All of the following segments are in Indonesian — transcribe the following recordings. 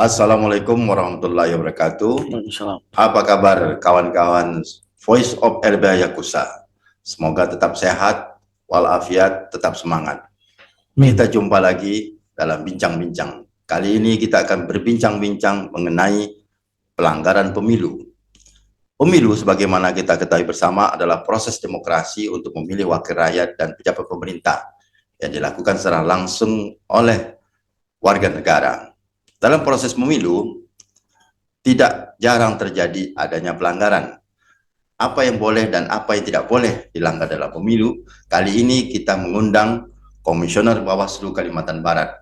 Assalamualaikum warahmatullahi wabarakatuh. Waalaikumsalam. Apa kabar kawan-kawan Voice of LBH Yakuza? Semoga tetap sehat, walafiat, tetap semangat. Kita jumpa lagi dalam bincang-bincang. Kali ini kita akan berbincang-bincang mengenai pelanggaran pemilu. Pemilu sebagaimana kita ketahui bersama adalah proses demokrasi untuk memilih wakil rakyat dan pejabat pemerintah yang dilakukan secara langsung oleh warga negara. Dalam proses pemilu, tidak jarang terjadi adanya pelanggaran. Apa yang boleh dan apa yang tidak boleh dilanggar dalam pemilu. Kali ini kita mengundang Komisioner Bawaslu Kalimantan Barat,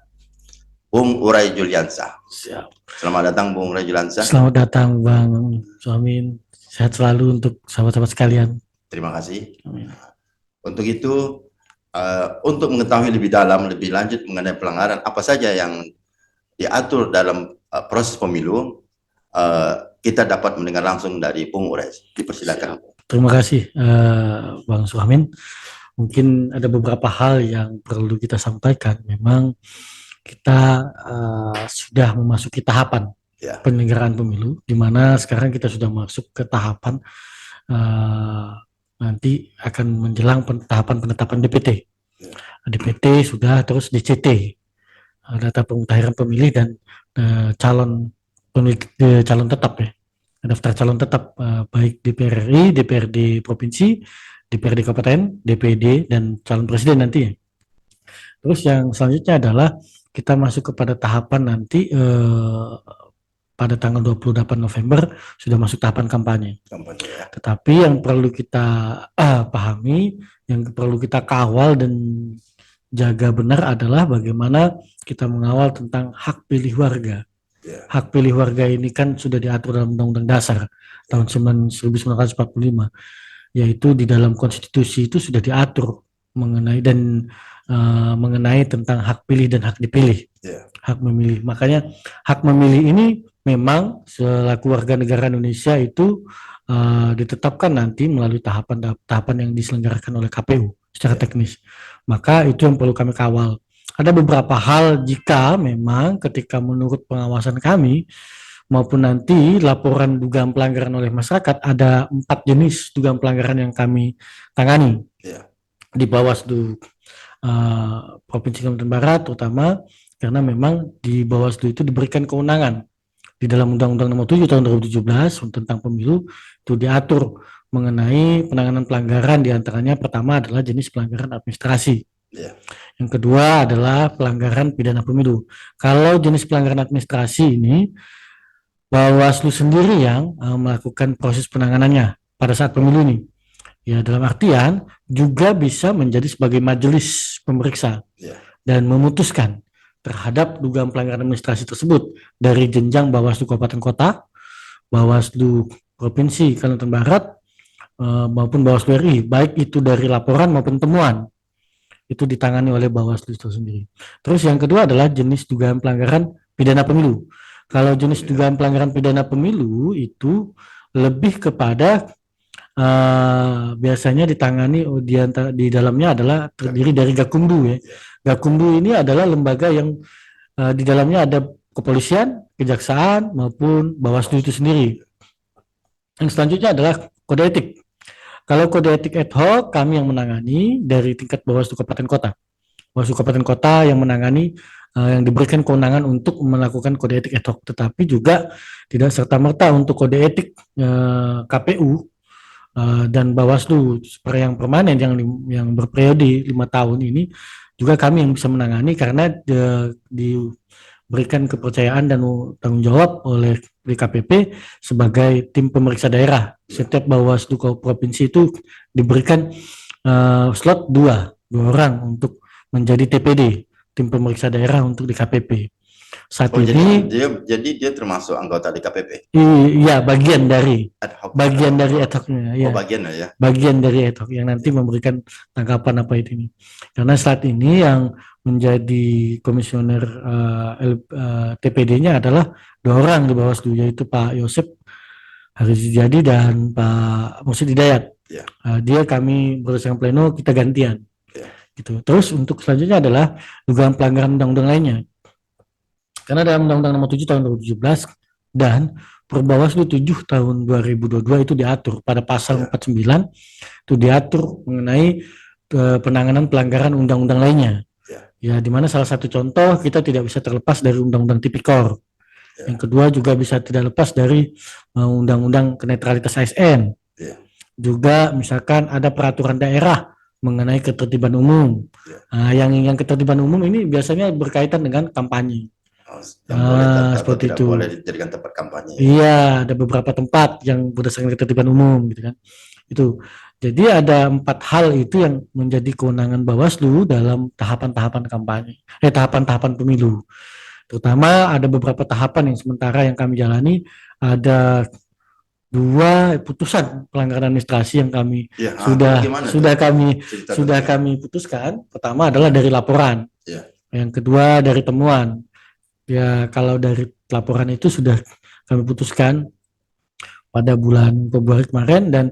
Bung Uray Juliansyah. Siap. Selamat datang Bung Uray Juliansyah. Selamat datang Bang Suamin. Sehat selalu untuk sahabat-sahabat sekalian. Terima kasih. Amin. Untuk itu, untuk mengetahui lebih dalam, lebih lanjut mengenai pelanggaran apa saja yang diatur dalam proses pemilu, kita dapat mendengar langsung dari Bung Uray. Dipersilakan. Terima kasih Bang Suamin. Mungkin ada beberapa hal yang perlu kita sampaikan. Memang kita sudah memasuki tahapan penyelenggaraan pemilu, di mana sekarang kita sudah masuk ke tahapan nanti akan menjelang tahapan penetapan DPT. DPT sudah, terus DCT, data pemutahiran pemilih dan calon tetap ya, daftar calon tetap baik DPR RI, DPRD provinsi, DPRD kabupaten, DPD dan calon presiden nanti. Terus yang selanjutnya adalah kita masuk kepada tahapan nanti pada tanggal 28 November sudah masuk tahapan kampanye. Tetapi yang perlu kita pahami, yang perlu kita kawal dan jaga benar adalah bagaimana kita mengawal tentang hak pilih warga. Hak pilih warga ini kan sudah diatur dalam Undang-Undang Dasar tahun 1945, yaitu di dalam konstitusi itu sudah diatur mengenai dan mengenai tentang hak pilih dan hak dipilih, hak memilih. Makanya hak memilih ini memang selaku warga negara Indonesia itu ditetapkan nanti melalui tahapan yang diselenggarakan oleh KPU secara teknis. Maka itu yang perlu kami kawal. Ada beberapa hal jika memang ketika menurut pengawasan kami maupun nanti laporan dugaan pelanggaran oleh masyarakat, ada 4 jenis dugaan pelanggaran yang kami tangani di Bawaslu Provinsi Kalimantan Barat, terutama karena memang di Bawaslu itu diberikan kewenangan di dalam Undang-Undang Nomor 7 Tahun 2017 tentang pemilu, itu diatur mengenai penanganan pelanggaran, diantaranya pertama adalah jenis pelanggaran administrasi. Yang kedua adalah pelanggaran pidana pemilu. Kalau jenis pelanggaran administrasi ini Bawaslu sendiri yang melakukan proses penanganannya pada saat pemilu ini. Ya, dalam artian juga bisa menjadi sebagai majelis pemeriksa dan memutuskan terhadap dugaan pelanggaran administrasi tersebut dari jenjang Bawaslu Kabupaten Kota, Bawaslu Provinsi Kalimantan Barat, maupun Bawaslu RI, baik itu dari laporan maupun temuan, itu ditangani oleh Bawaslu itu sendiri. Terus yang kedua adalah jenis dugaan pelanggaran pidana pemilu. Kalau jenis dugaan pelanggaran pidana pemilu itu lebih kepada biasanya ditangani di dalamnya adalah terdiri dari Gakumdu ya. Gakumdu ini adalah lembaga yang di dalamnya ada kepolisian, kejaksaan maupun Bawaslu itu sendiri. Yang selanjutnya adalah kode etik. Kalau kode etik ad hoc kami yang menangani dari tingkat Bawaslu Kabupaten Kota. Bawaslu Kabupaten Kota yang menangani yang diberikan kewenangan untuk melakukan kode etik ad hoc, tetapi juga tidak serta-merta untuk kode etik KPU dan Bawaslu seperti yang permanen yang berperiode 5 tahun ini juga kami yang bisa menangani karena diberikan kepercayaan dan tanggung jawab oleh DKPP sebagai tim pemeriksa daerah. Setiap Bawaslu provinsi itu diberikan slot 2 orang untuk menjadi TPD, tim pemeriksa daerah untuk DKPP. Saat ini jadi dia termasuk anggota DKPP. Iya, bagian dari ad hoc-nya ya. Bagian dari ad hoc yang nanti memberikan tanggapan apa itu ini. Karena saat ini yang menjadi komisioner TPD-nya adalah 2 orang di Bawaslu, yaitu Pak Yosep Harizjadi dan Pak Mursid Hidayat. Dia kami berdasarkan pleno kita gantian. Gitu. Terus untuk selanjutnya adalah dugaan pelanggaran undang-undang lainnya. Karena dalam Undang-Undang Nomor 7 Tahun 2017 dan Perbawaslu 7 Tahun 2022 itu diatur pada pasal Ya. 49 itu diatur mengenai penanganan pelanggaran undang-undang lainnya. Ya, di mana salah satu contoh kita tidak bisa terlepas dari Undang-Undang Tipikor. Ya. Yang kedua juga bisa tidak lepas dari Undang-Undang Netralitas ASN. Ya. Juga misalkan ada peraturan daerah mengenai ketertiban umum. Ya. Nah, yang ketertiban umum ini biasanya berkaitan dengan kampanye. Yang boleh atau Seperti tidak itu. boleh dijadikan tempat kampanye. Iya, ada beberapa tempat yang berdasarkan ketertiban umum, gitu kan. Itu. Jadi ada 4 hal itu yang menjadi kewenangan Bawaslu dalam tahapan-tahapan kampanye, tahapan-tahapan pemilu. Terutama ada beberapa tahapan yang sementara yang kami jalani, ada 2 putusan pelanggaran administrasi yang kami Ya, sudah gimana kami putuskan. Pertama adalah dari laporan. Ya. Yang kedua dari temuan. Ya, kalau dari laporan itu sudah kami putuskan pada bulan Februari kemarin dan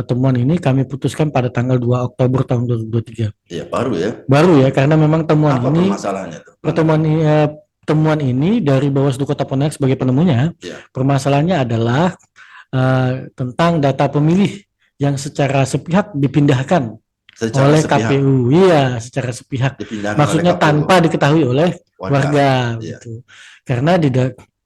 temuan ini kami putuskan pada tanggal 2 Oktober tahun 2023. Ya, baru ya. Baru ya, karena memang temuan Apa ini permasalahannya tuh? temuan ini dari Bawaslu Kota Pontianak sebagai penemunya. Ya. Permasalahannya adalah tentang data pemilih yang secara sepihak dipindahkan oleh KPU. Iya, secara sepihak. Maksudnya tanpa diketahui oleh warga. Ya. Gitu. Karena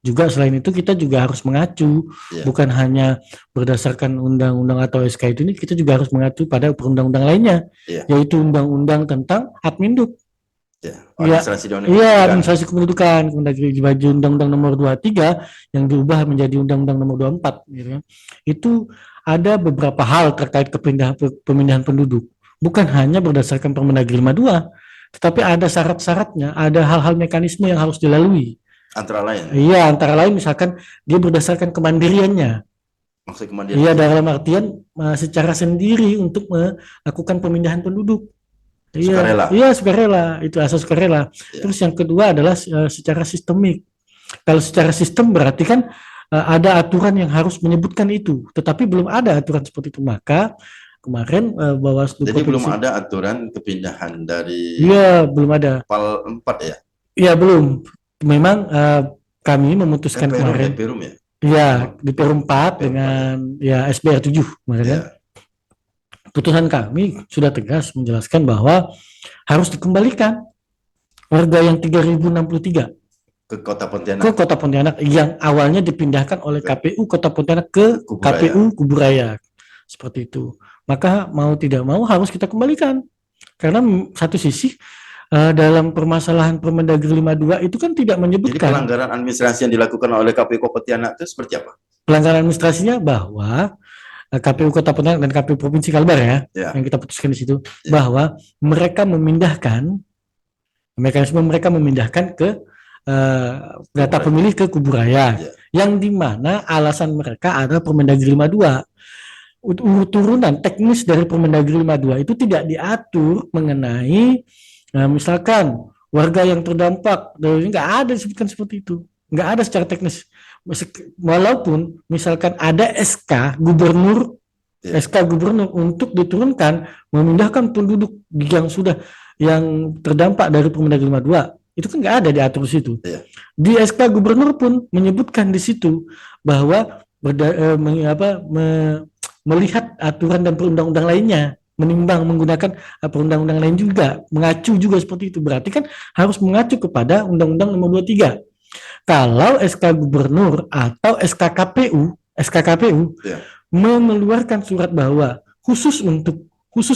juga selain itu kita juga harus mengacu, Ya. bukan hanya berdasarkan undang-undang atau SK itu, ini kita juga harus mengacu pada perundang-undang lainnya, Ya. yaitu undang-undang tentang Adminduk. Ya. Administrasi administrasi kependudukan, baju Undang-Undang Nomor 23 yang diubah menjadi Undang-Undang Nomor 24, gitu kan. Itu ada beberapa hal terkait pemindahan penduduk. Bukan hanya berdasarkan Permendagri 52, tetapi ada syarat-syaratnya, ada hal-hal mekanisme yang harus dilalui. Antara lain. Iya, antara lain misalkan dia berdasarkan kemandiriannya. Maksud kemandirian. Iya, dalam artian secara sendiri untuk melakukan pemindahan penduduk. Sukarela. Iya, sukarela. Itu asas sukarela. Ya. Terus yang kedua adalah secara sistemik. Kalau secara sistem berarti kan ada aturan yang harus menyebutkan itu, tetapi belum ada aturan seperti itu. Maka kemarin Bawaslu Jadi Provinsi, belum ada aturan kepindahan dari Iya, belum ada. PAL 4 ya? Iya, belum. Memang kami memutuskan kemarin. Perum ya? Iya, di Perum 4 dengan ya SBR 7 kemarin. Ya. Putusan kami sudah tegas menjelaskan bahwa harus dikembalikan warga yang 3063 Ke Kota Pontianak. ke Kota Pontianak yang awalnya dipindahkan oleh KPU Kota Pontianak ke Kuburaya. KPU Kuburaya. Seperti itu. Maka mau tidak mau harus kita kembalikan. Karena satu sisi dalam permasalahan Permendagri 52 itu kan tidak Jadi menyebutkan pelanggaran administrasi yang dilakukan oleh KPU Kota Pontianak itu seperti apa? pelanggaran administrasinya bahwa KPU Kota Pontianak dan KPU Provinsi Kalbar ya, yang kita putuskan di situ, bahwa mereka memindahkan mekanisme mereka memindahkan ke data pemilih ke Kuburaya, yang dimana alasan mereka adalah Permendagri 52. Turunan teknis dari Permendagri 52 itu tidak diatur mengenai misalkan warga yang terdampak, nggak ada disebutkan seperti itu, nggak ada secara teknis. Walaupun misalkan ada SK gubernur untuk diturunkan memindahkan penduduk yang terdampak dari Permendagri 52, itu kan nggak ada diatur di situ. Di SK gubernur pun menyebutkan di situ bahwa melihat aturan dan perundang-undang lainnya, menimbang menggunakan perundang-undang lain juga, mengacu juga seperti itu. Berarti kan harus mengacu kepada Undang-Undang Nomor 23. Kalau SK Gubernur atau SK KPU mengeluarkan surat bahwa khusus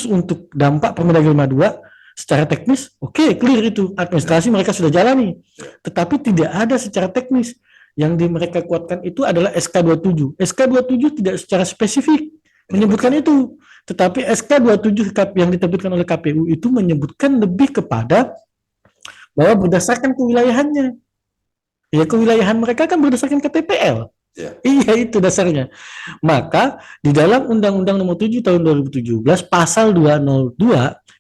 untuk dampak Permendagri 52 secara teknis, oke, clear itu. Administrasi mereka sudah jalani. Tetapi tidak ada secara teknis. Yang mereka kuatkan itu adalah SK 27. SK 27 tidak secara spesifik menyebutkan itu. Tetapi SK 27 yang diterbitkan oleh KPU itu menyebutkan lebih kepada bahwa berdasarkan kewilayahannya. Ya, kewilayahan mereka kan berdasarkan KTPL. Iya, itu dasarnya. Maka di dalam Undang-Undang Nomor 7 Tahun 2017 Pasal 202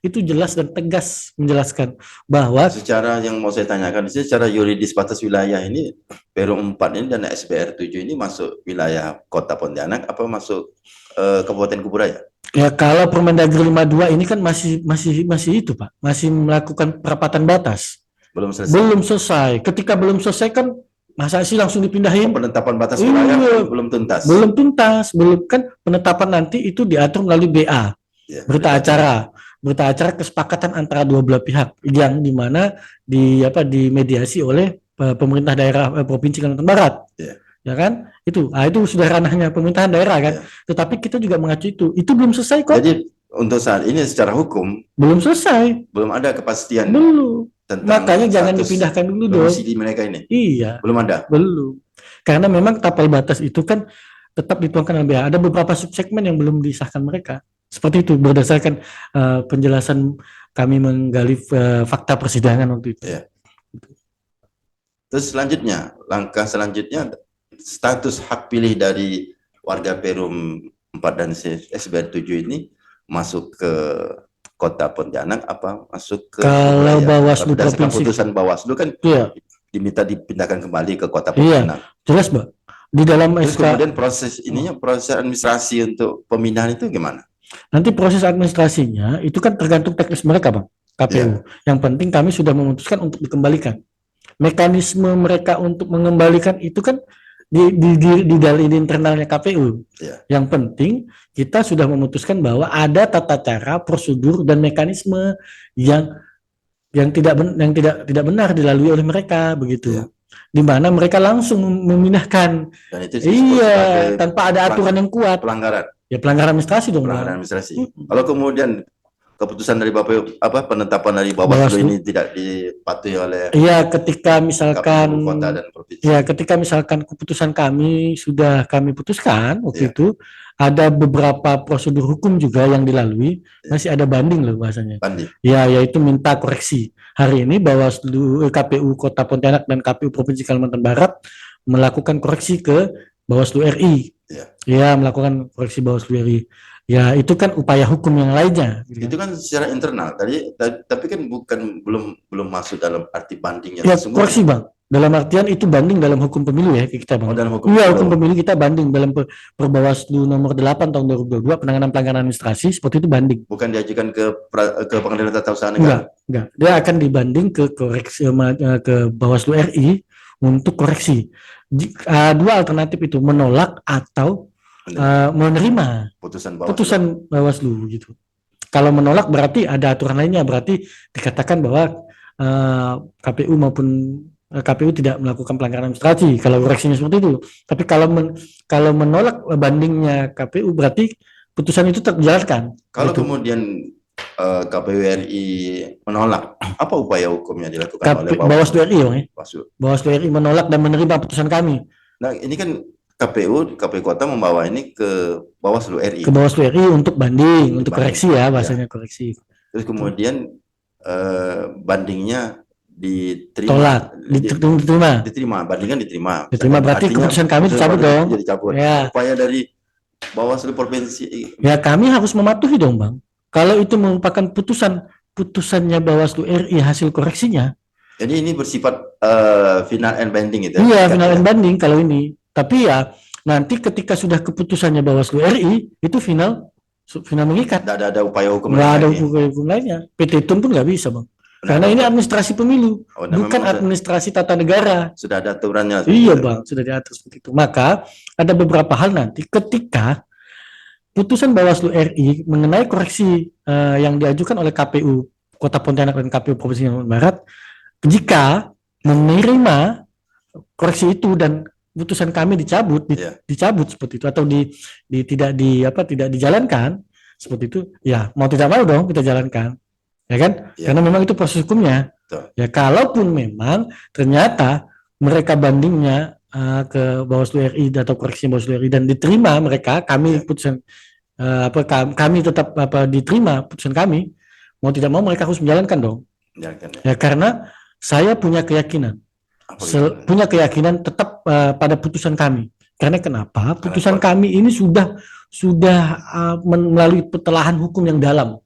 itu jelas dan tegas menjelaskan bahwa secara yang mau saya tanyakan secara yuridis batas wilayah ini Perum 4 ini dan SBR 7 ini masuk wilayah Kota Pontianak apa masuk Kabupaten Kuburaya? Ya, kalau Permendagri 52 ini kan masih itu, Pak, masih melakukan perapatan batas. Belum selesai. Belum selesai. Ketika belum selesai kan masa sih langsung dipindahin? Penetapan batas Iya. wilayah belum tuntas. Belum tuntas, belum kan penetapan nanti itu diatur melalui BA, Ya, berita acara. Berita acara kesepakatan antara dua belah pihak yang dimana dimediasi oleh pemerintah daerah provinsi Kalimantan Barat. Ya kan? Itu sudah ranahnya pemerintahan daerah kan. Tetapi kita juga mengacu itu belum selesai kok. Jadi untuk saat ini secara hukum belum selesai. Belum ada kepastian. Belum. Tentang Makanya jangan dipindahkan dulu dong. Domisili mereka ini. Iya. Belum ada. Belum. Karena memang tapal batas itu kan tetap dituangkan dalam BA. Ada beberapa subsegmen yang belum disahkan mereka. Seperti itu berdasarkan penjelasan kami menggali fakta persidangan waktu itu. Ya. Terus langkah selanjutnya status hak pilih dari warga Perum 4 dan SBR 7 ini masuk ke Kota Pontianak apa masuk ke kalau Bawaslu berdasarkan provinsi putusan Bawaslu kan diminta dipindahkan kembali ke Kota Pontianak. Jelas, Mbak. Di dalam Terus SK kemudian proses administrasi untuk pemindahan itu gimana? Nanti proses administrasinya itu kan tergantung teknis mereka, Bang, KPU. Yang penting kami sudah memutuskan untuk dikembalikan. Mekanisme mereka untuk mengembalikan itu kan di dalam internalnya KPU. Yang penting kita sudah memutuskan bahwa ada tata cara, prosedur dan mekanisme yang tidak benar dilalui oleh mereka begitu. Di mana mereka langsung memindahkan. Dan itu tanpa ada aturan yang kuat. Pelanggaran. Ya pelanggaran administrasi dong. Pelanggaran administrasi. Kalau kemudian keputusan dari penetapan dari Bawaslu ini tidak dipatuhi oleh ketika misalkan kota dan provinsi. Ketika misalkan keputusan kami sudah kami putuskan waktu itu ada beberapa prosedur hukum juga yang dilalui, masih ada banding loh bahasanya. Banding. Yaitu minta koreksi. Hari ini Bawaslu KPU Kota Pontianak dan KPU Provinsi Kalimantan Barat melakukan koreksi ke Bawaslu RI. Melakukan koreksi Bawaslu RI. Ya itu kan upaya hukum yang lainnya. Itu kan secara internal. Tapi kan belum masuk dalam arti bandingnya. Koreksi, Bang. Dalam artian itu banding dalam hukum pemilu ya kita, Bang. Dalam hukum pemilu kita banding dalam Perbawaslu nomor 8 tahun 2022 penanganan pelanggaran administrasi seperti itu banding. Bukan diajukan ke Pengadilan Tata Usaha Negara. Enggak. Dia akan dibanding ke koreksi ke Bawaslu RI untuk koreksi. Dua alternatif itu menolak atau menerima putusan Bawaslu gitu. Kalau menolak berarti ada aturan lainnya, berarti dikatakan bahwa KPU maupun KPU tidak melakukan pelanggaran administrasi kalau koreksinya seperti itu. Tapi kalau menolak bandingnya KPU berarti putusan itu tetap dijalankan. Kalau kemudian KPU RI menolak, apa upaya hukum yang dilakukan oleh Bawaslu RI, Bang, Bawaslu RI menolak dan menerima putusan kami. Nah, ini kan KPU Kota membawa ini ke Bawaslu RI. Ke Bawaslu RI untuk banding, untuk koreksi ya bahasanya koreksi. Terus kemudian bandingnya diterima. Tolak, diterima. Bandingan diterima. Diterima berarti keputusan kami dicabut dong. Upaya dari Bawaslu provinsi. Ya kami harus mematuhi dong, Bang. Kalau itu merupakan putusannya Bawaslu RI hasil koreksinya. Jadi ini bersifat final and binding itu. Iya, final and binding kalau ini. Tapi ya nanti ketika sudah keputusannya Bawaslu RI itu final mengikat. Tidak ada upaya hukum. Nggak ada upaya hukum lainnya. Petitum pun nggak bisa, Bang. Karena ini administrasi pemilu, bukan administrasi tata negara. Sudah ada aturannya. Iya, Bang, sudah diatur seperti itu. Maka ada beberapa hal nanti ketika putusan Bawaslu RI mengenai koreksi yang diajukan oleh KPU Kota Pontianak dan KPU Provinsi Kalimantan Barat, jika menerima koreksi itu dan putusan kami dicabut seperti itu atau tidak dijalankan seperti itu, ya mau tidak mau dong kita jalankan. Ya kan? Karena memang itu proses hukumnya. Ya kalaupun memang ternyata mereka bandingnya ke Bawaslu RI atau koreksi Bawaslu RI dan diterima mereka, kami putusan kami tetap diterima putusan kami, mau tidak mau mereka harus menjalankan dong. Ya karena saya punya keyakinan tetap pada putusan kami. Karena kenapa? Putusan kami ini sudah melalui petelahan hukum yang dalam.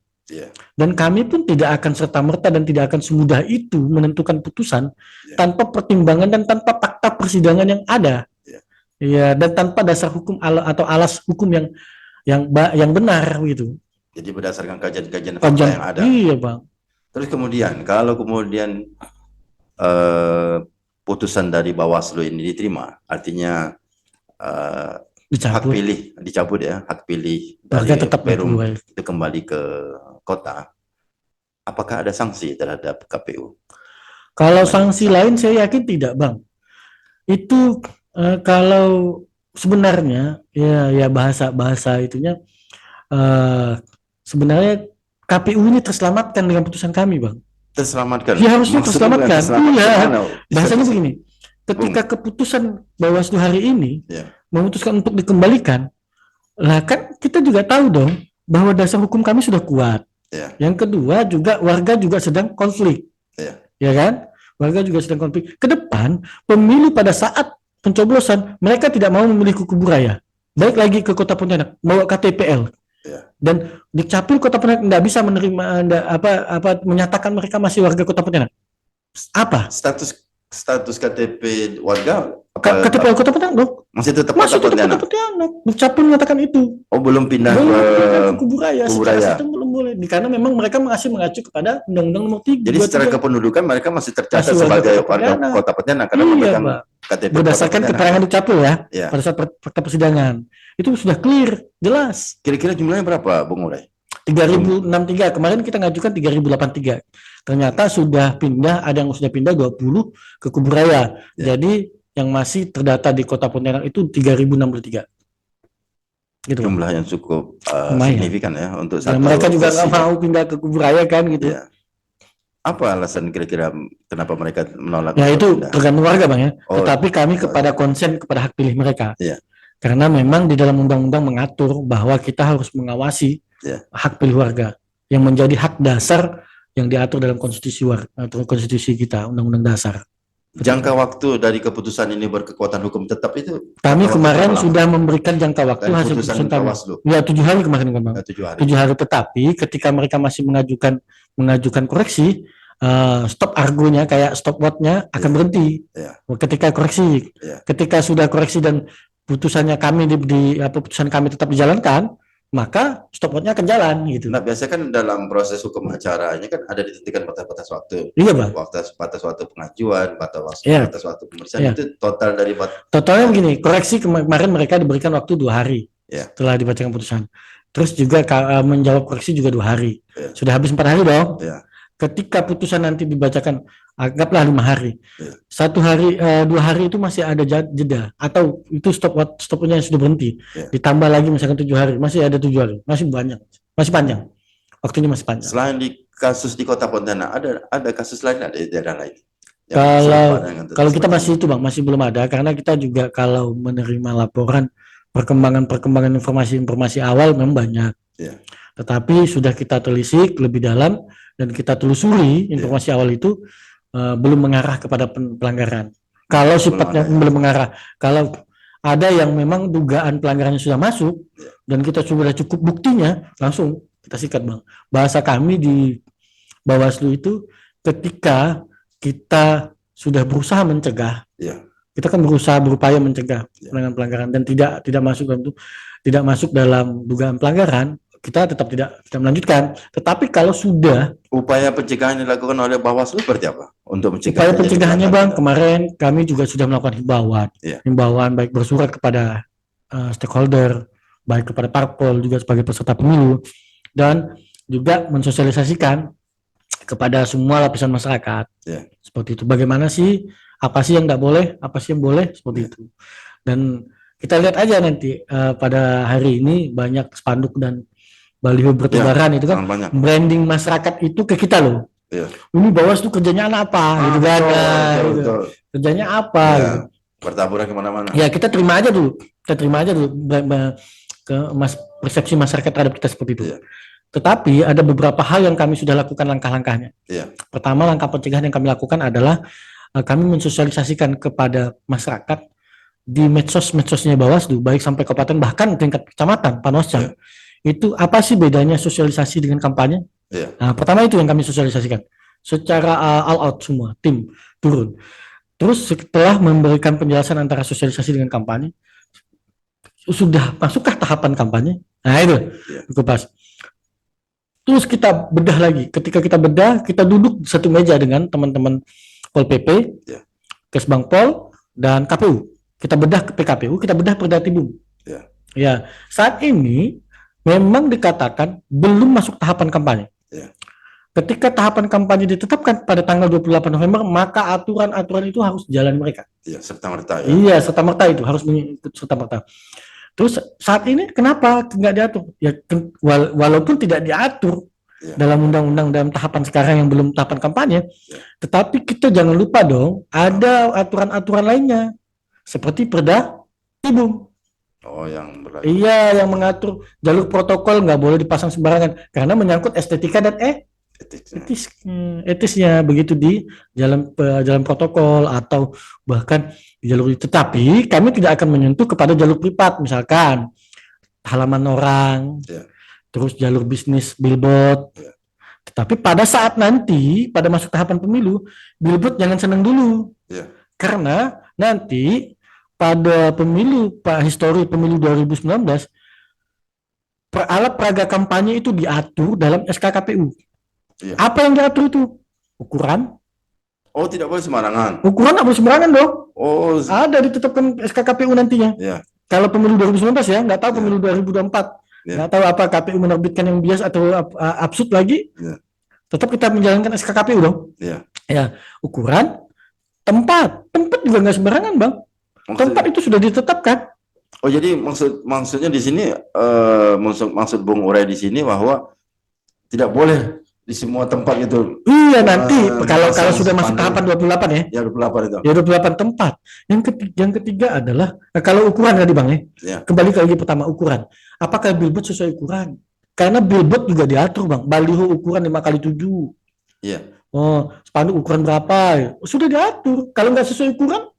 Dan kami pun tidak akan serta-merta dan tidak akan semudah itu menentukan putusan tanpa pertimbangan dan tanpa fakta persidangan yang ada. Ya, dan tanpa dasar hukum atau alas hukum yang benar gitu. Jadi berdasarkan kajian-kajian fakta yang ada. Iya, Bang. Terus kemudian kalau kemudian putusan dari Bawaslu ini diterima, artinya hak Dicabut. pilih dicabut ya, hak pilih Warga dari tetap Perum Perum. itu kembali ke kota, apakah ada sanksi terhadap KPU? Kalau Dengan sanksi lain saya yakin tidak, Bang. Itu kalau sebenarnya ya bahasa itunya sebenarnya KPU ini terselamatkan dengan putusan kami, Bang. terselamatkan. Ya harusnya Maksudnya bukan terselamatkan. terselamatkan Iya. mana? Bahasanya Bisa-bisa. begini. Ketika Bung, keputusan Bawaslu hari ini ya, memutuskan untuk dikembalikan, lah kan kita juga tahu dong bahwa dasar hukum kami sudah kuat. ya, Yang kedua juga warga juga sedang konflik, ya. ya kan? Warga juga sedang konflik. Ke depan pemilu pada saat pencoblosan mereka tidak mau memilih kubu raya. Baik lagi ke Kota Pontianak, bawa KTPL. Ya. Dan Dukcapil Kota Pontianak tidak bisa menerima menyatakan mereka masih warga Kota Pontianak. Apa? Status KTP warga KTPL Kota Pontianak dong. masih tetap Masuk Kota tetap Kota Pontianak. Pontianak. Dukcapil menyatakan itu. Oh, belum pindah Belum ke pindah ke kubu raya. kubu Secara raya. sistem belum boleh. Karena memang mereka masih mengacu kepada Undang-Undang Nomor 3. Jadi secara kependudukan mereka masih tercatat Masih warga sebagai Kota warga Pontianak. Kota Pontianak karena Iya, memegang Pak. KTP Berdasarkan Kota keterangan Dukcapil ya, Ya. pada saat fakta persidangan. Itu sudah clear, jelas. Kira-kira jumlahnya berapa, Bung Urai? 3063. Kemarin kita ngajukan 3083. Ternyata sudah pindah, ada yang sudah pindah 20 ke kubu raya. Ya. Jadi yang masih terdata di Kota Pontianak itu 3063. Gitu. Jumlah yang cukup Lumayan. signifikan ya untuk Dan satu mereka juga nggak versi. mau pindah ke kubu raya kan gitu. Ya. Apa alasan kira-kira kenapa mereka menolak? Ya itu pindah? tergantung warga Bang ya. Oh, Tetapi kami kepada konsen kepada hak pilih mereka. Iya. Karena memang di dalam undang-undang mengatur bahwa kita harus mengawasi Iya. hak pilih warga yang menjadi hak dasar yang diatur dalam konstitusi atau konstitusi kita, undang-undang dasar. Jangka waktu dari keputusan ini berkekuatan hukum tetap itu Kami jangka waktu kemarin berapa lama? sudah memberikan jangka waktu Dan hasil putusan putusan kami. Bawaslu? Ya 7 hari kemarin kan Bang. 7 hari. 7 hari, tetapi ketika mereka masih mengajukan koreksi, stop argonya kayak stop watch-nya akan Iya. berhenti. Iya. Ketika koreksi, Iya. ketika sudah koreksi dan putusannya kami putusan kami tetap dijalankan, maka stop watch-nya akan jalan gitu. Nah, biasanya kan dalam proses hukum acaranya kan ada ditentukan batas-batas waktu. Iya, Bang. Batas waktu pengajuan, Iya. batas waktu pemeriksaan Iya. itu total dari Totalnya begini, koreksi kemarin mereka diberikan waktu 2 hari Iya. setelah dibacakan putusan. Terus juga menjawab koreksi juga 2 hari. Iya. Sudah habis 4 hari dong. Iya. Ketika putusan nanti dibacakan, anggaplah 5 hari. Iya. 1 hari, 2 hari itu masih ada jeda atau itu stopnya sudah berhenti. Iya. Ditambah lagi misalkan 7 hari, masih ada 7 hari, masih banyak, masih panjang. Waktunya masih panjang. Selain di kasus di Kota Pontianak, ada kasus lain, ada di daerah lain? Kalau kita masih itu Bang, masih belum ada karena kita juga kalau menerima laporan perkembangan informasi awal memang banyak. Iya. Tetapi sudah kita telisik lebih dalam dan kita telusuri informasi awal itu belum mengarah kepada pelanggaran. Kalau sifatnya belum mengarah, kalau ada yang memang dugaan pelanggarannya sudah masuk dan kita sudah cukup buktinya, langsung kita sikat Bang. Bahasa kami di Bawaslu itu ketika kita sudah berusaha mencegah, kita kan berupaya mencegah pelanggaran dan tidak masuk dalam dugaan pelanggaran, kita tetap tidak melanjutkan. Tetapi kalau sudah upaya pencegahan yang dilakukan oleh Bawaslu seperti apa untuk mencegah? Upaya pencegahannya Bang, kemarin kami juga sudah melakukan himbauan baik bersurat kepada stakeholder, baik kepada parpol juga sebagai peserta pemilu, dan juga mensosialisasikan kepada semua lapisan masyarakat. Seperti itu. Bagaimana sih, apa sih yang tidak boleh, apa sih yang boleh, seperti itu. Dan kita lihat aja nanti pada hari ini banyak spanduk dan baliho bertebaran itu kan banyak. Branding masyarakat itu ke kita loh. Ini Bawaslu kerjanya apa gitu kan. Betul. Kerjanya apa gitu. Bertaburan kemana-mana. Ya kita terima aja dulu ke persepsi masyarakat terhadap kita seperti itu. Tetapi ada beberapa hal yang kami sudah lakukan langkah-langkahnya. Pertama, langkah pencegahan yang kami lakukan adalah kami mensosialisasikan kepada masyarakat di medsosnya Bawaslu, baik sampai kabupaten bahkan tingkat kecamatan, Panwascam. Itu apa sih bedanya sosialisasi dengan kampanye? Nah, pertama itu yang kami sosialisasikan secara all out semua tim turun. Terus setelah memberikan penjelasan antara sosialisasi dengan kampanye, sudah masukkah tahapan kampanye? Nah itu pas. Terus kita bedah lagi. Ketika kita bedah, kita duduk satu meja dengan teman-teman Pol PP, Ya. Kesbangpol, dan KPU. Kita bedah ke PKPU, kita bedah Perda Tibum. Ya. Ya, saat ini memang dikatakan belum masuk tahapan kampanye. Ya. Ketika tahapan kampanye ditetapkan pada tanggal 28 November, maka aturan-aturan itu harus jalan mereka. Iya, serta-merta ya. Iya, serta-merta itu harus mengikut serta-merta. Terus saat ini kenapa nggak diatur? Ya, walaupun tidak diatur Ya. dalam undang-undang dalam tahapan sekarang yang belum tahapan kampanye, Ya. tetapi kita jangan lupa dong, ada aturan-aturan lainnya seperti Perda Tibum. Oh, yang berlaku. Iya, yang mengatur jalur protokol nggak boleh dipasang sembarangan karena menyangkut estetika dan Etiknya. etisnya begitu di jalan protokol atau bahkan di jalur itu. Tetapi kami tidak akan menyentuh kepada jalur privat, misalkan halaman orang, Ya. terus jalur bisnis billboard. Ya. Tetapi pada saat nanti pada masuk tahapan pemilu, billboard jangan senang dulu. Ya. Karena nanti pada histori pemilu 2019, alat peraga kampanye itu diatur dalam SK KPU. Iya. Apa yang diatur itu? Ukuran. Oh, tidak boleh sembarangan. Ukuran nggak boleh sembarangan dong. Oh, Ada ditetapkan SK KPU nantinya. ya. Kalau pemilu 2019 ya, nggak tahu Ya. pemilu 2024. Ya. Nggak tahu apa KPU menerbitkan yang bias atau absurd lagi. Ya. Tetap kita menjalankan SK KPU dong. Ya. Ya, ukuran, tempat juga nggak sembarangan bang. Tempat itu sudah ditetapkan. Oh, jadi maksudnya di sini maksud Bung Urai di sini bahwa tidak boleh di semua tempat itu. Iya nanti kalau sudah masuk spanduk. tahapan 28 ya. Ya, 28 itu. Ya 28 tempat. Yang ketiga adalah kalau ukuran tadi bang ya. Ya. Kembali ke lagi pertama ukuran. Apakah billboard sesuai ukuran? Karena billboard juga diatur bang. Baliho ukuran 5x7. Iya. Oh, spanduk ukuran berapa? Sudah diatur. Kalau nggak sesuai ukuran,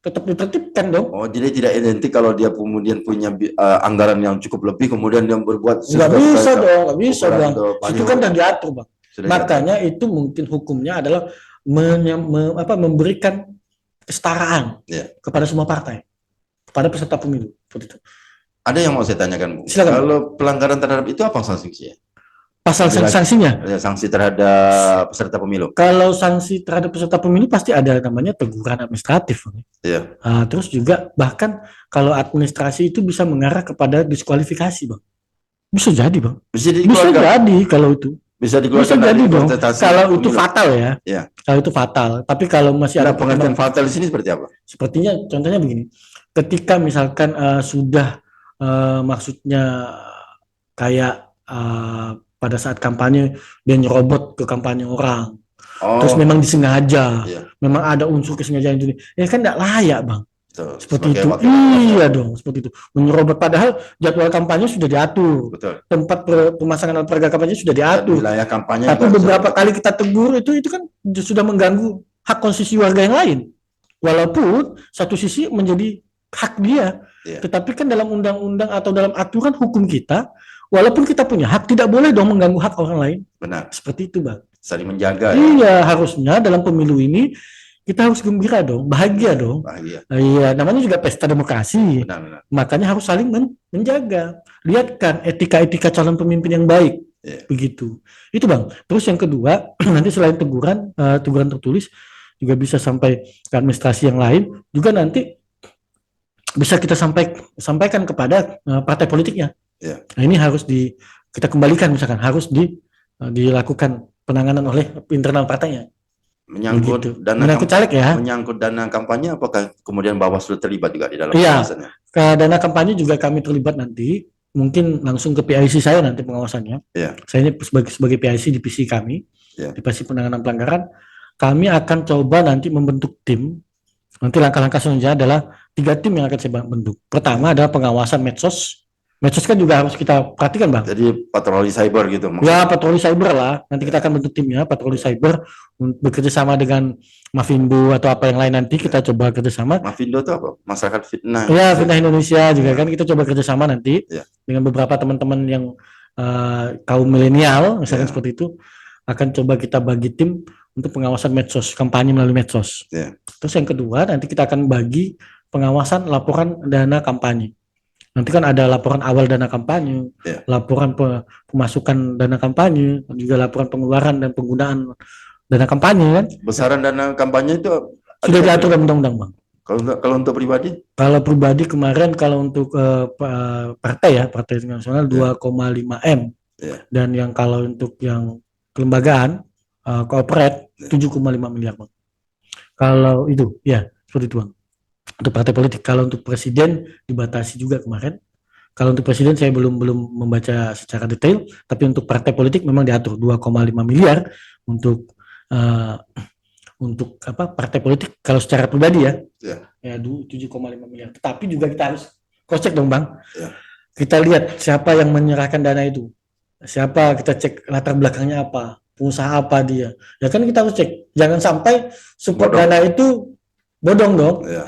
tetap ditertibkan dong. Oh, jadi tidak identik kalau dia kemudian punya anggaran yang cukup lebih, kemudian dia berbuat Nggak bisa dong, nggak bisa ukuran bang. itu Itu kan udah diatur bang. sudah Makanya itu mungkin hukumnya adalah memberikan kesetaraan Ya. kepada semua partai, kepada peserta pemilu. Seperti itu. Ada yang mau saya tanyakan, Bung. Silakan. Kalau pelanggaran terhadap itu apa sanksinya? Pasal sanksinya. Ya, sanksi terhadap peserta pemilu. Kalau sanksi terhadap peserta pemilu pasti ada namanya teguran administratif. Bang. Iya. Terus juga bahkan kalau administrasi itu bisa mengarah kepada diskualifikasi, bang. Bisa jadi, bang. Bisa Bisa jadi kalau itu. Bisa Bisa dikeluarkan jadi dari dong. kontestasi Kalau itu pemilu. fatal ya. Iya. Kalau itu fatal. Tapi kalau masih Ada ada pengertian fatal di sini seperti apa? sepertinya contohnya begini. Ketika misalkan sudah maksudnya kayak pada saat kampanye dia nyerobot ke kampanye orang. Oh, Terus memang disengaja. iya. Memang ada unsur kesengajaan itu. Ya kan tidak layak, bang. Betul. Seperti Sebagai itu. wakil Iya dong, seperti itu. Menyerobot padahal jadwal kampanye sudah diatur. Betul. Tempat pemasangan alat peraga kampanye sudah Dan diatur. wilayah kampanye Tapi juga beberapa sudah- kali kita tegur itu kan sudah mengganggu hak konstitusi warga yang lain. Walaupun satu sisi menjadi hak dia, Iya. tetapi kan dalam undang-undang atau dalam aturan hukum kita, walaupun kita punya hak, tidak boleh dong mengganggu hak orang lain. Benar. Seperti itu, bang. Saling menjaga ya. Iya, harusnya dalam pemilu ini kita harus gembira dong, bahagia dong. Bahagia. Iya, namanya juga pesta demokrasi. Benar. Makanya harus saling menjaga. Lihatkan etika-etika calon pemimpin yang baik. Iya. Begitu. Itu bang. Terus yang kedua, nanti selain teguran tertulis, juga bisa sampai ke administrasi yang lain, juga nanti bisa kita sampaikan kepada partai politiknya. Iya. Nah, ini harus kita kembalikan misalkan, harus dilakukan penanganan oleh internal partainya. Menyangkut Begitu. Menyangkut caleg ya. menyangkut dana kampanye, apakah kemudian Bawaslu terlibat juga di dalam Iya. pengawasannya? Ke dana kampanye juga kami terlibat nanti, mungkin langsung ke PIC saya nanti pengawasannya. Iya. Saya ini sebagai PIC divisi kami, Iya. divisi penanganan pelanggaran. Kami akan coba nanti membentuk tim. Nanti langkah-langkah selanjutnya adalah 3 tim yang akan saya bentuk. Pertama adalah pengawasan medsos. Medsos kan juga harus kita perhatikan, bang. Jadi patroli cyber gitu Ya, patroli cyber lah. Nanti kita akan bentuk timnya, patroli cyber, bekerja sama dengan Mafindo atau apa yang lain nanti kita coba kerjasama. Mafindo itu apa? Masyarakat fitnah. Ya, Fitnah Indonesia juga kan kita coba kerjasama nanti Ya. dengan beberapa teman-teman yang kaum milenial, misalkan Ya. seperti itu, akan coba kita bagi tim untuk pengawasan medsos, kampanye melalui medsos. Ya. Terus yang kedua, nanti kita akan bagi pengawasan laporan dana kampanye. Nanti kan ada laporan awal dana kampanye, Ya. laporan pemasukan dana kampanye, juga laporan pengeluaran dan penggunaan dana kampanye kan Besaran dana kampanye itu sudah diatur dalam undang-undang Bang. kalau untuk pribadi Kalau pribadi kemarin kalau untuk partai ya, Partai Nasional Ya. 2,5 M. Ya. Dan yang kalau untuk yang kelembagaan corporate 7,5 miliar Bang. Kalau itu ya seperti itu Bang. Untuk partai politik, kalau untuk presiden dibatasi juga kemarin. Kalau untuk presiden saya belum membaca secara detail, tapi untuk partai politik memang diatur 2,5 miliar untuk apa partai politik kalau secara pribadi ya. Ya 7,5 miliar. Tetapi juga kita harus cross check dong Bang. Ya. Kita lihat siapa yang menyerahkan dana itu. Siapa, kita cek latar belakangnya apa, pengusaha apa dia. Ya kan kita harus cek. Jangan sampai support Bodong. dana itu bodong dong. Ya.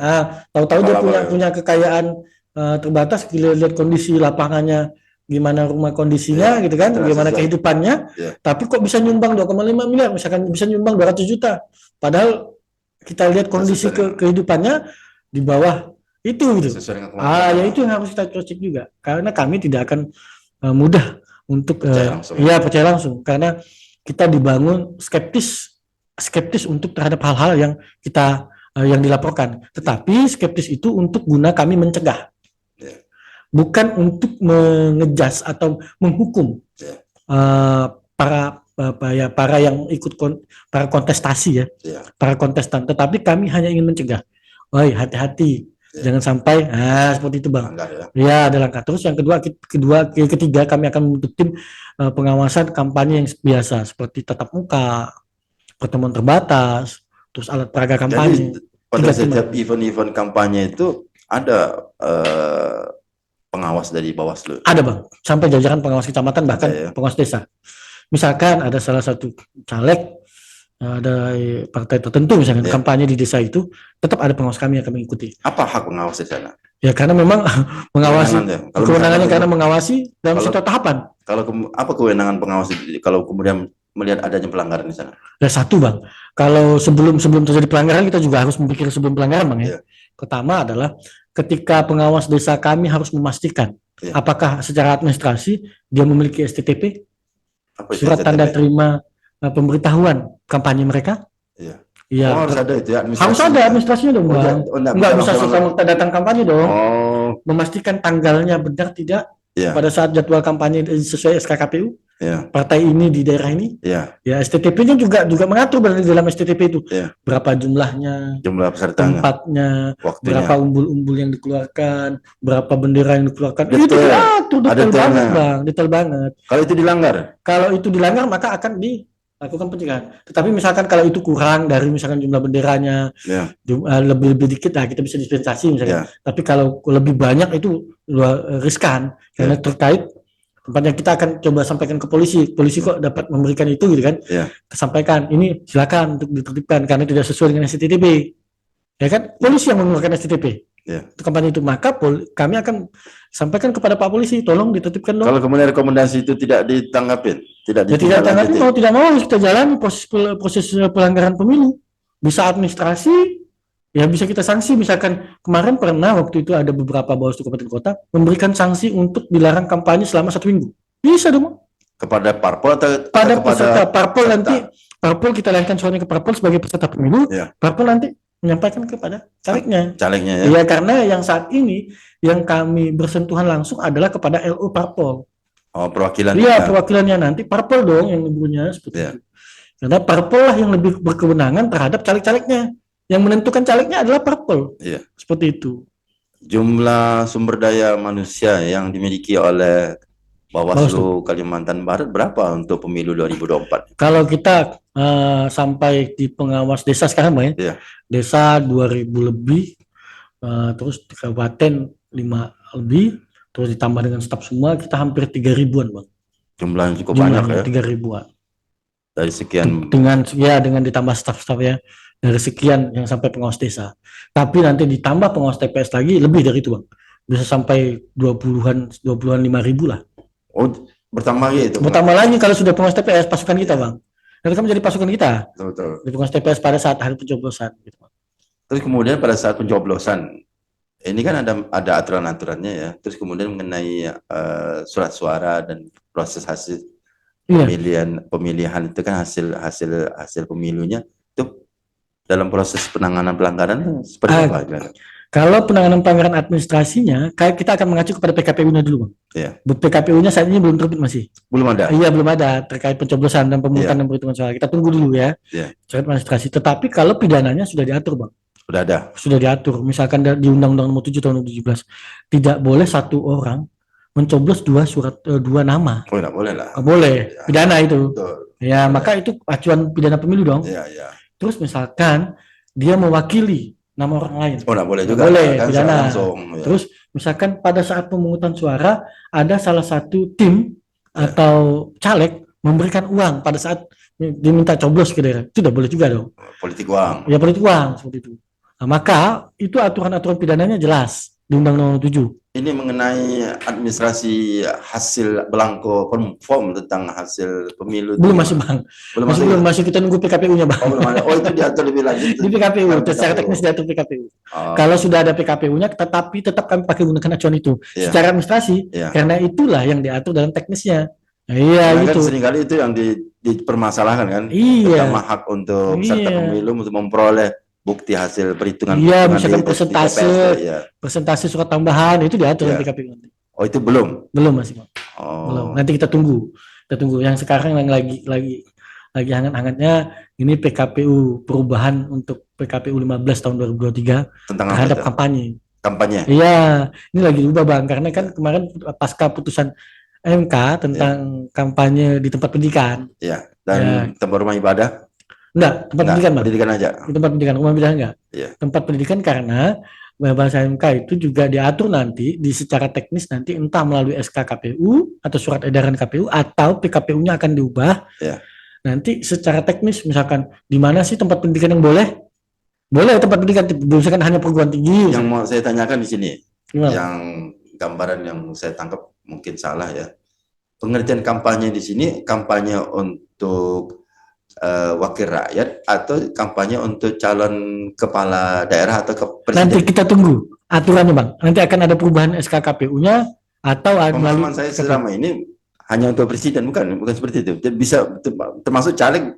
Tahu-tahu dia Kepala- punya kekayaan terbatas, lihat kondisi lapangannya gimana, rumah kondisinya Ya, gitu kan, terasa gimana susah. kehidupannya. Ya. Tapi kok bisa nyumbang 2,5 miliar, misalkan bisa nyumbang 200 juta. Padahal kita lihat kondisi Sesuai dengan- kehidupannya di bawah itu gitu. Sesuai dengan kemampuan. Ya itu yang harus kita cross check juga. Karena kami tidak akan mudah untuk Percaya langsung. percaya langsung, karena kita dibangun skeptis untuk terhadap hal-hal yang kita yang dilaporkan. Tetapi skeptis itu untuk guna kami mencegah, Ya. bukan untuk mengejas atau menghukum Ya. para yang ikut para kontestasi ya, Ya. para kontestan. Tetapi kami hanya ingin mencegah. Woi, hati-hati. Ya. Jangan sampai seperti itu Bang. Langgar ya. Ya, ada langkah. Terus yang ketiga kami akan membentuk tim pengawasan kampanye yang biasa seperti tatap muka, pertemuan terbatas, terus alat peraga kampanye. Jadi pada Tiga tim, setiap event-event kampanye itu ada pengawas dari Bawaslu. Ada Bang, sampai jajaran pengawas kecamatan bahkan Ada, ya. pengawas desa. Misalkan ada salah satu caleg ada partai tertentu misalkan Ya. kampanye di desa itu, tetap ada pengawas kami yang kami ikuti. Apa hak pengawas di sana? Ya karena memang mengawasi Kewenangannya. Kalau kewenangannya misalkan- karena mengawasi dalam kalau- setiap tahapan. Apa kewenangan pengawas kalau kemudian melihat adanya pelanggaran di sana? Ya satu Bang, kalau sebelum terjadi pelanggaran kita juga harus memikir sebelum pelanggaran Bang ya. Iya. Pertama adalah ketika pengawas desa kami harus memastikan Iya. apakah secara administrasi dia memiliki STTP, Apa itu surat STTP? tanda terima pemberitahuan kampanye mereka. Iya. Iya. Harus ada itu ya, administrasi. Harus ada administrasinya dong Bang. Enggak bisa serta-merta datang kampanye dong. Oh, Memastikan tanggalnya benar tidak iya. pada saat jadwal kampanye sesuai SK KPU. Iya. Partai ini di daerah ini. Iya. Ya STTP-nya juga mengatur di dalam STTP itu. Iya. Berapa jumlahnya, Jumlah pesertanya, tempatnya, waktunya. berapa umbul-umbul yang dikeluarkan, berapa bendera yang dikeluarkan. Detail. Itu diatur Ada detail detailnya. banget Bang, detail banget. Kalau itu dilanggar, Kalau itu dilanggar maka akan dilakukan pencegahan. Tetapi misalkan kalau itu kurang dari misalkan jumlah benderanya, ya, lebih dikit lah kita bisa dispensasi misalkan. ya, Tapi kalau lebih banyak itu riskan karena terkait tempatnya. Kita akan coba sampaikan ke polisi. Polisi kok dapat memberikan itu gitu kan? ya. Sampaikan ini silakan untuk ditertibkan karena tidak sesuai dengan STTP. Ya kan? Polisi yang mengeluarkan STTP. Ya. Untuk kampanye itu maka kami akan sampaikan kepada Pak Polisi, tolong ditertibkan dong. Kalau kemudian rekomendasi itu tidak ditanggapin, tidak Ya tidak tanggapi, ditindaklanjuti. mau tidak mau harus kita jalani proses pelanggaran pemilu. Bisa administrasi, ya bisa kita sanksi. Misalkan kemarin pernah waktu itu ada beberapa Bawaslu kabupaten kota memberikan sanksi untuk dilarang kampanye selama 1 minggu. Bisa dong. Kepada parpol atau Pada kepada peserta parpol peserta? nanti, parpol kita layankan suratnya ke parpol sebagai peserta pemilu. Ya. Parpol nanti menyampaikan kepada calegnya. Calegnya ya. Ya karena yang saat ini yang kami bersentuhan langsung adalah kepada LO parpol. Oh, perwakilan. Iya, ya. perwakilannya nanti parpol dong yang ibunya seperti Iya. itu. Karena parpol lah yang lebih berkewenangan terhadap caleg-calegnya. Yang menentukan calegnya adalah parpol. Iya. Seperti itu. Jumlah sumber daya manusia yang dimiliki oleh Bawaslu Kalimantan Barat berapa untuk pemilu 2024? Kalau kita sampai di pengawas desa sekarang Bang ya. Iya. Desa 2.000 lebih, terus di kabupaten 5 lebih, terus ditambah dengan staf semua kita hampir 3.000-an Bang. Jumlah yang cukup banyak ya. 3.000-an. Dari sekian. Dengan ditambah staf-staf ya, dari sekian yang sampai pengawas desa. Tapi nanti ditambah pengawas TPS lagi lebih dari itu Bang. Bisa sampai 20-an 5.000 lah. Oh, bertambah lagi itu. Bertambah lagi kalau sudah pengawas TPS pasukan kita Bang. Nanti kan menjadi pasukan kita Betul. di pengawas TPS pada saat hari pencoblosan gitu. Terus kemudian pada saat pencoblosan, ini kan ada aturan-aturannya ya. Terus kemudian mengenai surat suara dan proses hasil Iya. Pemilihan itu kan hasil pemilunya itu dalam proses penanganan pelanggaran seperti Ah, apa? Gimana? Kalau penanganan pelanggaran administrasinya, kayak kita akan mengacu kepada PKPU-nya dulu, Bang. Iya. PKPU-nya saat ini belum terbit masih. Belum ada. Iya, belum ada terkait pencoblosan dan pemungutan Iya. dan perhitungan suara. Kita tunggu dulu ya. Iya. Terkait administrasi. Tetapi kalau pidananya sudah diatur, Bang. Sudah ada. Sudah diatur. Misalkan di Undang-Undang Nomor 7 Tahun 2017 tidak boleh satu orang mencoblos dua nama. Oh, tidak boleh lah. Nggak boleh. Ya. Pidana itu. Betul. Ya, maka itu acuan pidana pemilu dong. Iya, iya. Terus misalkan dia mewakili nama orang lain. Oh, tidak boleh Nggak juga. boleh, Kan pidana. langsung. Ya. Terus misalkan pada saat pemungutan suara ada salah satu tim atau caleg memberikan uang pada saat diminta coblos ke daerah, itu tidak boleh juga dong. Politik uang. Ya politik uang seperti itu. Nah, maka itu aturan-aturan pidananya jelas di Undang-Undang 7. Ini mengenai administrasi hasil belangko form tentang hasil pemilu. Belum masih, Bang. Belum Masih kita nunggu PKPU-nya, Bang. Oh, belum ada. Oh, itu diatur lebih lanjut. Di PKPU, Kan secara PKPU. teknis diatur PKPU. Oh, Kalau sudah ada PKPU-nya, tetapi tetap kami pakai gunakan acuan itu. Iya. Secara administrasi, Iya. karena itulah yang diatur dalam teknisnya. Nah, iya, karena kan itu. seringkali itu yang dipermasalahkan kan. Iya. Terutama hak untuk peserta Iya. pemilu untuk memperoleh bukti hasil perhitungan. Iya, perhitungan misalkan di persentase. TPS, ya. Persentase surat tambahan itu diatur Iya. dalam PKPU nanti. Oh, itu belum. Belum masih, Bang. Oh. Belum. Nanti kita tunggu. Kita tunggu. Yang sekarang yang lagi hangat-hangatnya ini PKPU perubahan untuk PKPU 15 tahun 2023 Tentang apa terhadap itu? kampanye. Kampanye. Iya, ini lagi diubah, Bang, karena kan kemarin pasca putusan MK tentang kampanye di tempat pendidikan. Iya. Dan tempat rumah ibadah. Enggak, tempat Enggak, pendidikan, Bang. pendidikan aja. Di tempat pendidikan, rumah ibadah enggak. Iya. Tempat pendidikan karena bahasa MK itu juga diatur nanti di secara teknis nanti entah melalui SK KPU atau surat edaran KPU atau PKPU-nya akan diubah. Iya. Nanti secara teknis misalkan di mana sih tempat pendidikan yang boleh? Boleh tempat pendidikan, misalkan hanya perguruan tinggi. Yang mau saya tanyakan di sini, Gimana? yang gambaran yang saya tangkap mungkin salah ya. Pengertian kampanye di sini kampanye untuk wakil rakyat atau kampanye untuk calon kepala daerah atau Nanti presiden. kita tunggu aturannya, Bang. Nanti akan ada perubahan SK KPU-nya atau Pemahaman saya selama ini hanya untuk presiden, bukan seperti itu. Jadi bisa termasuk caleg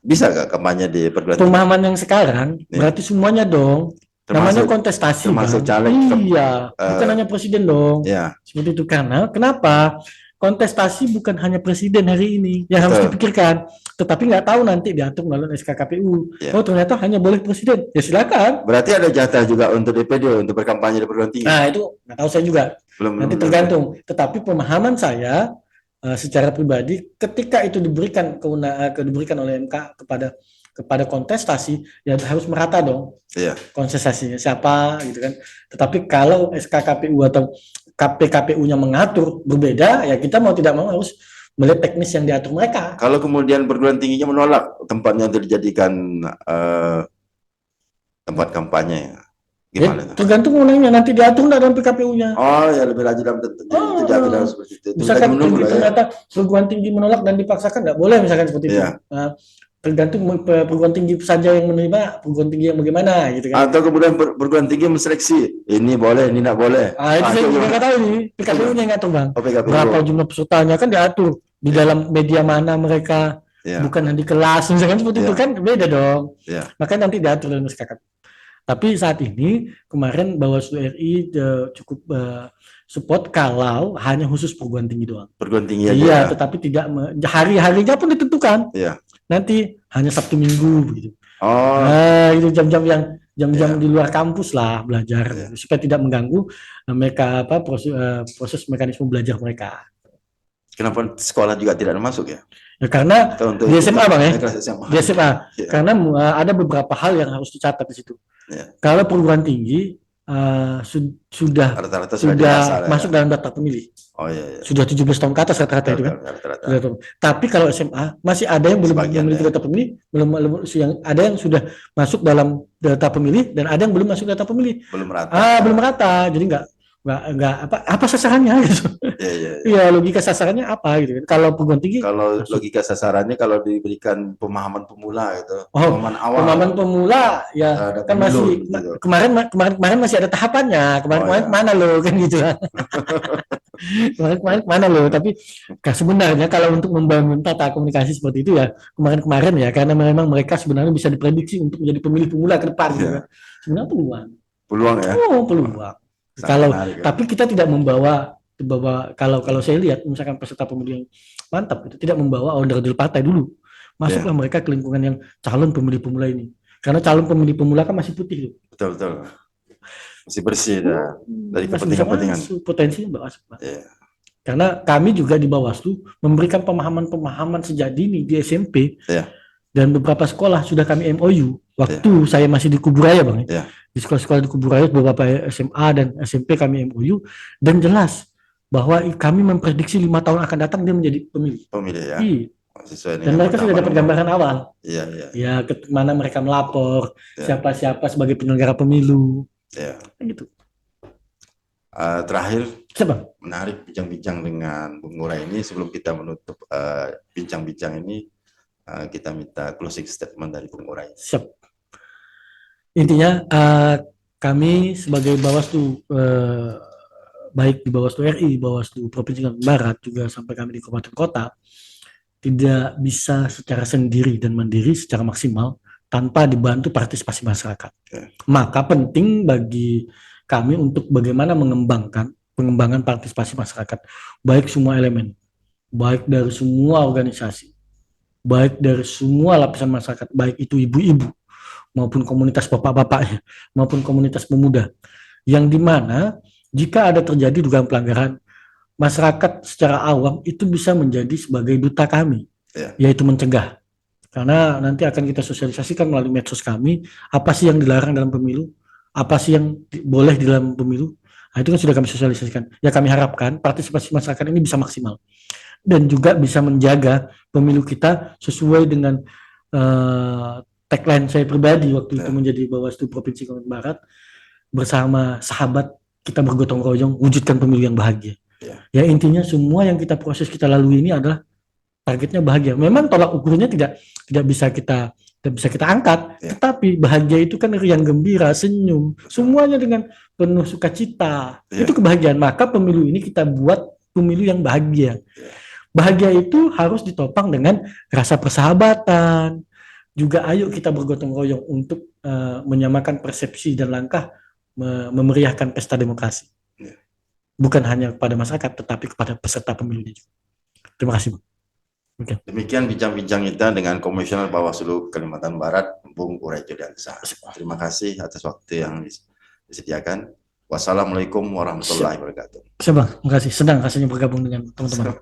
bisa nggak kampanye di perguruan tinggi? pemahaman yang sekarang Iya. berarti semuanya dong. Namanya Termasuk kontestasi, termasuk Bang. caleg. Iya, bukan hanya presiden dong. Ya, Seperti itu karena kenapa? Kontestasi bukan hanya presiden hari ini yang harus Betul. dipikirkan, tetapi nggak tahu nanti diatur melalui SK KPU. Iya. Oh ternyata hanya boleh presiden, ya silakan. berarti ada jatah juga untuk DPD untuk berkampanye di perguruan tinggi. Nah itu nggak tahu saya juga, nanti tergantung. Tetapi pemahaman saya secara pribadi, ketika itu diberikan diberikan oleh MK kepada kontestasi, ya harus merata dong. Iya. Kontestasinya siapa gitu kan. Tetapi kalau SK KPU atau PKPU-nya mengatur berbeda, ya kita mau tidak mau harus melihat teknis yang diatur mereka. Kalau kemudian perguruan tingginya menolak tempatnya untuk dijadikan tempat kampanye, Ya, gimana? tergantung undangnya nanti diatur nggak dalam PKPU-nya. Oh ya lebih lanjut dalam dijaga dalam seperti itu. Misalkan Menunggu lah ya. ternyata perguruan tinggi menolak dan dipaksakan nggak boleh misalkan seperti itu. Iya. Nah, tergantung perguruan tinggi saja yang menerima, perguruan tinggi yang bagaimana gitu kan. Atau kemudian perguruan tinggi menseleksi, ini boleh, ini tidak boleh. Itu saya juga nggak tahu nih, PKPU-nya yang ngatur, Bang. Oh, PKPU. Berapa jumlah pesertanya kan diatur di dalam media mana mereka, Ya. bukan di kelas misalkan seperti itu Iya. kan beda dong. Ya. Makanya nanti diatur dalam SKK. Tapi saat ini kemarin Bawaslu RI cukup support kalau hanya khusus perguruan tinggi doang. Perguruan tinggi aja. Iya, ya. tetapi tidak hari-harinya pun ditentukan. Iya. Nanti hanya Sabtu Minggu gitu. Oh, Nah, itu jam-jam yang jam-jam Iya. di luar kampus lah belajar Iya. supaya tidak mengganggu mereka proses mekanisme belajar mereka. kenapa sekolah juga tidak masuk ya? Ya, karena Atau untuk di SMA, Bang, ya? kelas SMA. di SMA Iya. karena ada beberapa hal yang harus dicatat di situ. Iya. Kalau perguruan tinggi sudah Rata-rata sudah dewasa lah ya. masuk dalam daftar pemilih. Oh iya, iya. Sudah 17 tahun ke atas rata-rata itu kan. Rata-rata. Sudah tahu. Tapi kalau SMA masih ada yang belum Sebagian, memiliki ya. data pemilih, ada yang sudah masuk dalam data pemilih dan ada yang belum masuk data pemilih. Belum rata. Belum rata. Jadi enggak apa sasarannya gitu. Iya, iya, iya. Iya, logika sasarannya apa gitu kan. Kalau perguruan tinggi Kalau masuk. logika sasarannya kalau diberikan pemahaman pemula itu, Oh, pemahaman awal. pemahaman pemula ya ada kan pemilu, masih gitu. kemarin masih ada tahapannya. Kemarin Oh, ya. mana lo kan gitu kan. Kemarin kemana loh, tapi sebenarnya kalau untuk membangun tata komunikasi seperti itu ya kemarin-kemarin ya, karena memang mereka sebenarnya bisa diprediksi untuk menjadi pemilih pemula ke depan gitu Iya, kan. Sebenarnya peluang. peluang ya. Oh, Oh, peluang. sangat Kalau menarik ya. tapi kita tidak membawa kalau saya lihat misalkan peserta pemilu yang mantap itu tidak membawa order partai dulu. Iya, Masuklah mereka ke lingkungan yang calon pemilih pemula ini. Karena calon pemilih pemula kan masih putih tuh. betul betul. Masih bersih dah. Dari Masih bisa kepentingan-kepentingan. masuk, potensinya masuk. Iya, Karena kami juga di Bawaslu memberikan pemahaman-pemahaman sejak dini di SMP iya, dan beberapa sekolah sudah kami MOU. Waktu saya masih di Kuburaya, Bang. iya. Di sekolah-sekolah di Kuburaya, beberapa SMA dan SMP kami MOU dan jelas bahwa kami memprediksi 5 tahun akan datang dia menjadi pemilih. Pemilih ya. Iya. Sesuai Dan dengan mereka sudah dapat perkembangan. gambaran awal. Iya, iya, Ya, ke mana mereka melapor, Ya. siapa-siapa sebagai penyelenggara pemilu. iya. Gitu. Terakhir, Siapa? menarik bincang-bincang dengan Bung Ngurah ini. Sebelum kita menutup bincang-bincang ini, kita minta closing statement dari Bung Ngurah. Siap. Intinya kami sebagai Bawaslu baik di Bawaslu RI, Bawaslu Provinsi Kalimantan Barat juga sampai kami di kabupaten kota tidak bisa secara sendiri dan mandiri secara maksimal tanpa dibantu partisipasi masyarakat. Maka penting bagi kami untuk bagaimana pengembangan partisipasi masyarakat, baik semua elemen, baik dari semua organisasi, baik dari semua lapisan masyarakat, baik itu ibu-ibu maupun komunitas bapak-bapaknya, maupun komunitas pemuda, yang dimana jika ada terjadi dugaan pelanggaran, masyarakat secara awam itu bisa menjadi sebagai duta kami, yaitu mencegah. Karena nanti akan kita sosialisasikan melalui medsos kami, apa sih yang dilarang dalam pemilu, apa sih yang boleh di dalam pemilu. Nah, itu kan sudah kami sosialisasikan. Ya kami harapkan partisipasi masyarakat ini bisa maksimal. Dan juga bisa menjaga pemilu kita sesuai dengan tagline saya pribadi waktu itu menjadi Bawaslu Provinsi Kalimantan Barat, bersama sahabat kita bergotong royong wujudkan pemilu yang bahagia. Ya intinya semua yang kita proses kita lalui ini adalah targetnya bahagia. Memang tolak ukurnya tidak bisa kita angkat, tetapi bahagia itu kan riang gembira, senyum, semuanya dengan penuh sukacita. Itu kebahagiaan. Maka pemilu ini kita buat pemilu yang bahagia. Bahagia itu harus ditopang dengan rasa persahabatan. Juga ayo kita bergotong royong untuk menyamakan persepsi dan langkah memeriahkan pesta demokrasi. Bukan hanya kepada masyarakat, tetapi kepada peserta pemilunya juga. Terima kasih, Bang. Okay. Demikian bincang-bincang kita dengan Komisioner Bawaslu Kalimantan Barat, Bung Uray Jodiansyah. Terima kasih atas waktu yang disediakan. Wassalamualaikum warahmatullahi wabarakatuh. Siap, Bang. Terima kasih. Senang rasanya bergabung dengan teman-teman.